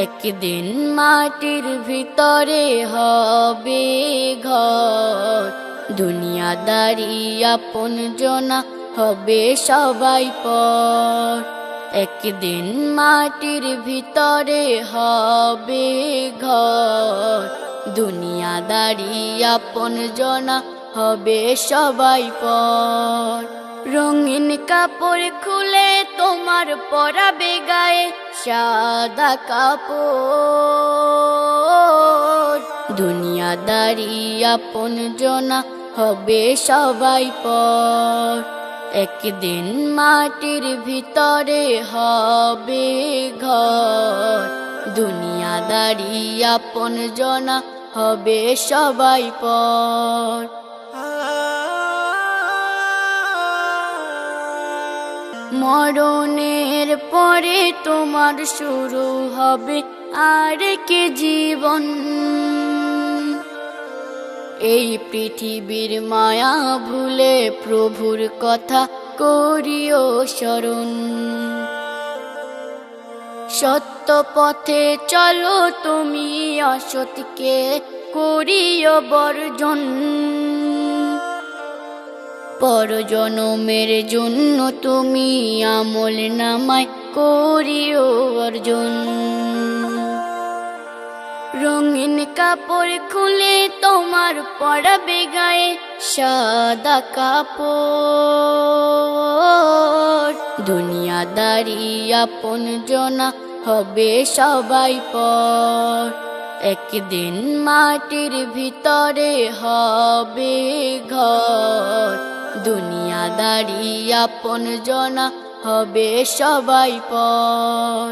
একদিন মাটির ভিতরে হবে ঘর, দুনিয়াদারি আপন জনা হবে সবাই পর। একদিন মাটির ভিতরে হবে ঘর, দুনিয়াদারি আপন জনা হবে সবাই পর। রঙিন কাপড় খুলে তোমার পরাবে গায়ে সাদা কাপড়, দুনিয়াদারি আপন জনা হবে সবাই পর। একদিন মাটির ভিতরে হবে ঘর, দুনিয়াদারি আপন জনা হবে সবাই পর। মরণের পরে তোমার শুরু হবে আর কি জীবন, এই পৃথিবীর মায়া ভুলে প্রভুর কথা করিও স্মরণ। সত্য পথে চলো তুমি, অসৎকে করিও বর্জন। পরজনমের জন্য তুমি আমল নামায় করিও অর্জন। রঙিন কাপড় খুলে তোমার পরাবে গায়ে সাদা কাপড়, দুনিয়াদারি আপন জনা হবে সবাই পর। একদিন মাটির ভিতরে হবে ঘর, দুনিয়াদারি আপন জনা হবে সবাই পর।